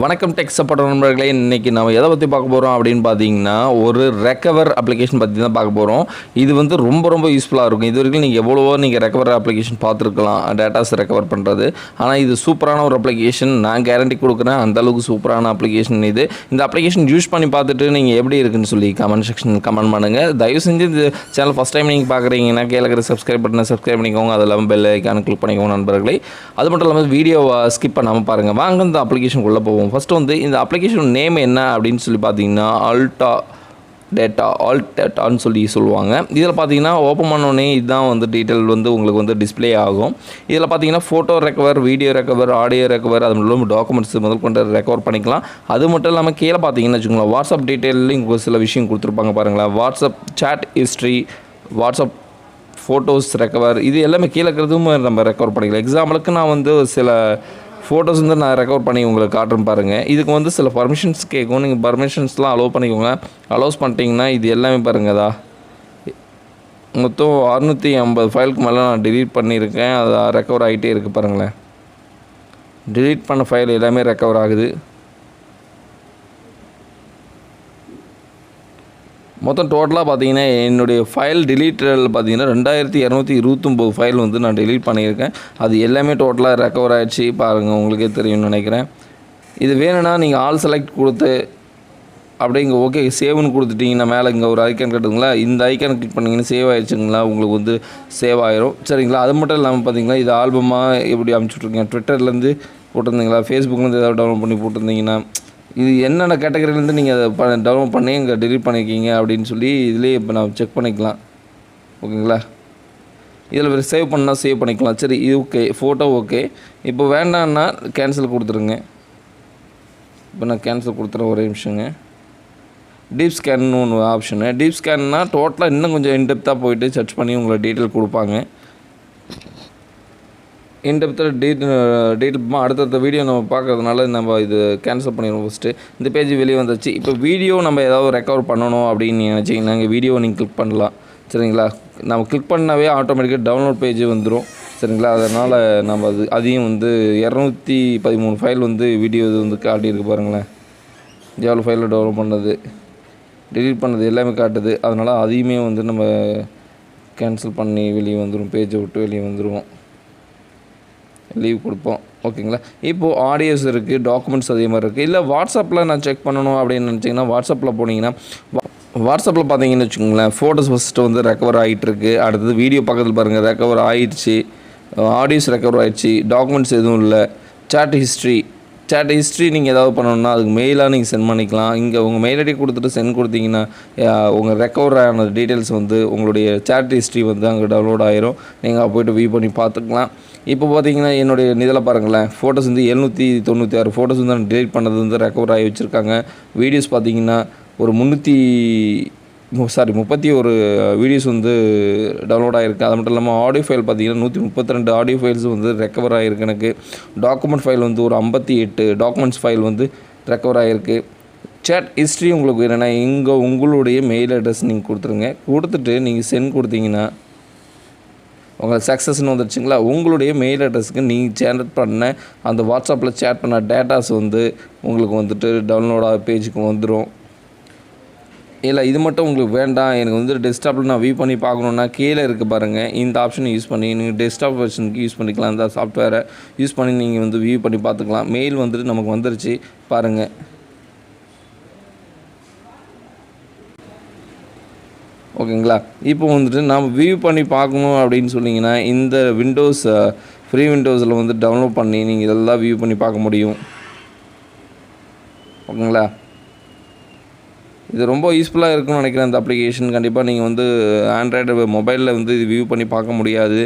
வணக்கம் tech support நண்பர்களே. இன்றைக்கி நம்ம எதை பற்றி பார்க்க போகிறோம் அப்படின்னு பார்த்தீங்கன்னா, ஒரு ரெக்கவர் அப்ளிகேஷன் பற்றி தான் பார்க்க போகிறோம். இது வந்து ரொம்ப யூஸ்ஃபுல்லாக இருக்கும். இது வரைக்கும் நீங்கள் ரெக்கவர் அப்ளிகேஷன் பார்த்துருக்கலாம், டேட்டாஸ் ரெக்கவர் பண்ணுறது. ஆனால் இது சூப்பரான ஒரு அப்ளிகேஷன், நான் கேரண்டி கொடுக்குறேன். அந்தளவுக்கு சூப்பரான அப்ளிகேஷன் இது. இந்த அப்ளிகேஷன் யூஸ் பண்ணி பார்த்துட்டு நீங்கள் எப்படி இருக்குன்னு சொல்லி கமெண்ட் செக்ஷன் கமெண்ட் பண்ணுங்கள். தயவு செஞ்சு இந்த சேனல் ஃபஸ்ட் டைம் நீங்கள் பார்க்குறீங்கன்னா கீழே இருக்கிற சப்ஸ்கிரைப் பட்டனை சப்ஸ்கிரைப் பண்ணிக்கோங்க. அது இல்லாமல் பெல் ஐக்கானை கிளிக் பண்ணிக்கோங்க நண்பர்களே. அது மட்டும் இல்லாமல் வீடியோவை ஸ்கிப் பண்ணாமல் பாருங்கள். வாங்க இந்த அப்ளிகேஷனுக்குள்ளே போவோம். ஃபஸ்ட்டு வந்து இந்த அப்ளிகேஷன் நேம் என்ன அப்படின்னு சொல்லி பார்த்தீங்கன்னா ஆல்டான்னு சொல்லி சொல்லுவாங்க. இதில் பார்த்தீங்கன்னா ஓப்பன் பண்ணோடனே இதுதான் வந்து டீட்டெயில் வந்து உங்களுக்கு வந்து டிஸ்பிளே ஆகும். இதில் பார்த்தீங்கன்னா photo recover, video recover, audio recover, அது மட்டும் டாக்குமெண்ட்ஸ் முதல் கொண்டு ரெக்கவர் பண்ணிக்கலாம். அது மட்டும் இல்லாமல் கீழே பார்த்தீங்கன்னா வச்சுக்கோங்களேன், வாட்ஸ்அப் டீட்டெயிலையும் சில விஷயம் கொடுத்துருப்பாங்க பாருங்களேன். WhatsApp chat history, WhatsApp photos recover, இது எல்லாமே கீழே இருக்கிறதும் நம்ம ரெக்கவர் பண்ணிக்கலாம். எக்ஸாம்பிளுக்கு நான் வந்து சில ஃபோட்டோஸ் வந்து நான் ரெக்கவர் பண்ணி உங்களுக்கு காட்டுறேன் பாருங்கள். இதுக்கு வந்து சில பர்மிஷன்ஸ் கேட்கும். நீங்கள் பர்மிஷன்ஸ்லாம் அலோவ் பண்ணிக்கோங்க. அலோவ்ஸ் பண்ணிட்டீங்கன்னா இது எல்லாமே பாருங்கதா, மொத்தம் 650 ஃபைலுக்கு மேலே நான் டிலீட் பண்ணியிருக்கேன். அது ரெக்கவர் ஆகிட்டே இருக்குது பாருங்களேன். டிலீட் பண்ண ஃபைல் எல்லாமே ரெக்கவர் ஆகுது. மொத்தம் டோட்டலாக பார்த்தீங்கன்னா என்னுடைய ஃபைல் டிலீட்டரில் பார்த்தீங்கன்னா 2229 ஃபைல் வந்து நான் டிலீட் பண்ணியிருக்கேன். அது எல்லாமே டோட்டலாக ரெக்கவர் ஆகிடுச்சு பாருங்கள், உங்களுக்கே தெரியும்னு நினைக்கிறேன். இது வேணும்னா நீங்கள் ஆல் செலக்ட் கொடுத்து அப்படியே இங்கே ஓகே சேவ்னு கொடுத்துட்டிங்கன்னா மேலே இங்கே ஒரு ஐக்கான் கட்டுங்களா, இந்த ஐக்கான் கிளிக் பண்ணிங்கன்னா சேவ் ஆகிடுச்சுங்களா, உங்களுக்கு வந்து சேவ் ஆயிரும். சரிங்களா? அது மட்டும் இல்லாமல் பார்த்தீங்கன்னா இது ஆல்பமாக எப்படி அனுப்பிச்சுட்ருக்கீங்க, ட்விட்டர்லேருந்து போட்டிருந்தீங்களா, ஃபேஸ்புக்லேருந்து ஏதாவது டவுன்லோட் பண்ணி போட்டிருந்தீங்கன்னா, இது என்னென்ன கேட்டகரியிலேருந்து நீங்கள் அதை டவுன்லோட் பண்ணி இங்கே டெலிட் பண்ணியிருக்கீங்க அப்படின்னு சொல்லி இதிலே இப்போ நான் செக் பண்ணிக்கலாம். ஓகேங்களா? இதில் சேவ் பண்ணால் சேவ் பண்ணிக்கலாம். சரி, இது ஓகே, ஃபோட்டோ ஓகே. இப்போ வேண்டான்னா கேன்சல் கொடுத்துருங்க. இப்போ நான் கேன்சல் கொடுத்துறேன், ஒரே நிமிஷங்க. டீப் ஸ்கேன்னு ஒன்று ஆப்ஷனு. டீப் ஸ்கேன்னா டோட்டலாக இன்னும் கொஞ்சம் இன்டெப்த்தாக போயிட்டு சர்ச் பண்ணி உங்களை டீட்டெயில் கொடுப்பாங்க. இன்டெப்த்தில் டீட்டெயில் அடுத்தடுத்த வீடியோ நம்ம பார்க்கறதுனால நம்ம இது கேன்சல் பண்ணிடுவோம். ஃபஸ்ட்டு இந்த பேஜ் வெளியே வந்துச்சு. இப்போ வீடியோ நம்ம ஏதாவது ரெக்கவர் பண்ணணும் அப்படின்னு நினச்சிங்கன்னா இங்கே வீடியோ நீங்கள் கிளிக் பண்ணலாம். சரிங்களா? நம்ம கிளிக் பண்ணாவே ஆட்டோமேட்டிக்காக டவுன்லோட் பேஜ் வந்துடும். சரிங்களா? அதனால் நம்ம அதையும் வந்து 213 ஃபைல் வந்து வீடியோ இது வந்து காட்டியிருக்கு பாருங்களேன். எவ்வளோ ஃபைலில் டவுன்லோட் பண்ணது, டெலீட் பண்ணது எல்லாமே காட்டுது. அதனால் அதையுமே வந்து நம்ம கேன்சல் பண்ணி வெளியே வந்துடும், பேஜை விட்டு வெளியே வந்துடுவோம், லீவ் கொடுப்போம். ஓகேங்களா? இப்போது ஆடியோஸ் இருக்குது, டாக்குமெண்ட்ஸ் அதே மாதிரி இருக்குது. இல்லை வாட்ஸ்அப்பில் நான் செக் பண்ணணும் அப்படின்னு நினச்சிங்கன்னா வாட்ஸ்அப்பில் போனீங்கன்னா வாட்ஸ்அப்பில் பார்த்தீங்கன்னு வச்சுக்கோங்களேன், ஃபோட்டோஸ் ஃபஸ்ட்டு வந்து ரெக்கவர் ஆகிட்டுருக்கு. அடுத்தது வீடியோ பக்கத்தில் பாருங்கள் ரெக்கவர் ஆகிடுச்சு, ஆடியோஸ் ரெக்கவர் ஆகிடுச்சு, டாக்குமெண்ட்ஸ் எதுவும் இல்லை. சாட் ஹிஸ்ட்ரி நீங்கள் ஏதாவது பண்ணணுன்னா அதுக்கு மெயிலாக நீங்கள் சென்ட் பண்ணிக்கலாம். இங்கே உங்கள் மெயில் ஐடி கொடுத்துட்டு சென்ட் கொடுத்தீங்கன்னா உங்கள் ரெக்கவர் ஆன டீட்டெயில்ஸ் வந்து உங்களுடைய சாட் ஹிஸ்ட்ரி வந்து அங்கே டவுன்லோட் ஆகிரும். நீங்கள் போய்ட்டு வியூ பண்ணி பார்த்துக்கலாம். இப்போ பார்த்தீங்கன்னா என்னுடைய இதில் பாருங்களேன், ஃபோட்டோஸ் வந்து 796 ஃபோட்டோஸ் வந்து நான் டெலிட் பண்ணது வந்து ரெக்கவர் ஆகி வச்சுருக்காங்க. வீடியோஸ் பார்த்தீங்கன்னா ஒரு 31 வீடியோஸ் வந்து டவுன்லோட் ஆகிருக்கு. அது மட்டும் இல்லாமல் ஆடியோ ஃபைல் பார்த்தீங்கன்னா 132 ஆடியோ ஃபைல்ஸ் வந்து ரெக்கவர் ஆகிருக்கு எனக்கு. டாக்குமெண்ட் ஃபைல் வந்து ஒரு 58 டாக்குமெண்ட்ஸ் ஃபைல் வந்து ரெக்கவர் ஆகிருக்கு. சாட் ஹிஸ்ட்ரி உங்களுக்கு வேணும்னா இங்கே உங்களுடைய மெயில் அட்ரஸ் நீங்கள் கொடுத்துருங்க. கொடுத்துட்டு நீங்கள் சென்ட் கொடுத்தீங்கன்னா உங்களுக்கு சக்ஸஸ்ன்னு வந்துடுச்சுங்களா. உங்களுடைய மெயில் அட்ரஸுக்கு நீங்கள் சேட் பண்ண அந்த வாட்ஸ்அப்பில் சேட் பண்ண டேட்டாஸ் வந்து உங்களுக்கு வந்துட்டு டவுன்லோடாக பேஜுக்கு வந்துடும். இல்லை இது மட்டும் உங்களுக்கு வேண்டாம், எனக்கு வந்து டெஸ்க்டாப்பில் நான் வியூ பண்ணி பார்க்கணுன்னா கீழே இருக்குது பாருங்கள், இந்த ஆப்ஷனை யூஸ் பண்ணி நீங்கள் டெஸ்க்டாப் வெர்ஷனுக்கு யூஸ் பண்ணிக்கலாம். இந்த சாஃப்ட்வேரை யூஸ் பண்ணி நீங்கள் வந்து வியூ பண்ணி பார்த்துக்கலாம். மெயில் வந்துட்டு நமக்கு வந்துருச்சு பாருங்கள். ஓகேங்களா? இப்போ வந்துட்டு நாம் வியூ பண்ணி பார்க்கணும் அப்படின்னு சொன்னிங்கன்னா இந்த ஃப்ரீ விண்டோஸில் வந்து டவுன்லோட் பண்ணி நீங்கள் இதெல்லாம் வியூ பண்ணி பார்க்க முடியும். ஓகேங்களா? இது ரொம்ப யூஸ்ஃபுல்லாக இருக்குன்னு நினைக்கிறேன் இந்த அப்ளிகேஷன். கண்டிப்பாக நீங்கள் வந்து ஆண்ட்ராய்டு மொபைலில் வந்து இது வியூ பண்ணி பார்க்க முடியாது.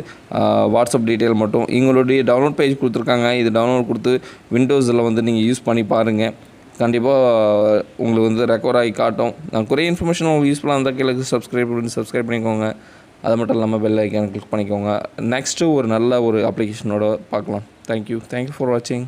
வாட்ஸ்அப் டீட்டெயில் மட்டும் எங்களுடைய டவுன்லோட் பேஜ் கொடுத்துருக்காங்க. இது டவுன்லோட் கொடுத்து விண்டோஸில் வந்து நீங்கள் யூஸ் பண்ணி பாருங்கள். கண்டிப்பாக உங்களுக்கு வந்து ரெக்கவர் ஆகி காட்டும். நான் குறைய இன்ஃபர்மேஷன் உங்களுக்கு யூஸ்ஃபுல்லாக இருந்தால் கீழே சப்ஸ்கிரைப் பண்ணிக்கோங்க. அது மட்டும் இல்லாமல் பெல் ஐக்கான் கிளிக் பண்ணிக்கோங்க. நெக்ஸ்ட்டு ஒரு நல்ல ஒரு அப்ளிகேஷனோட பார்க்கலாம். தேங்க்யூ ஃபார் வாட்சிங்.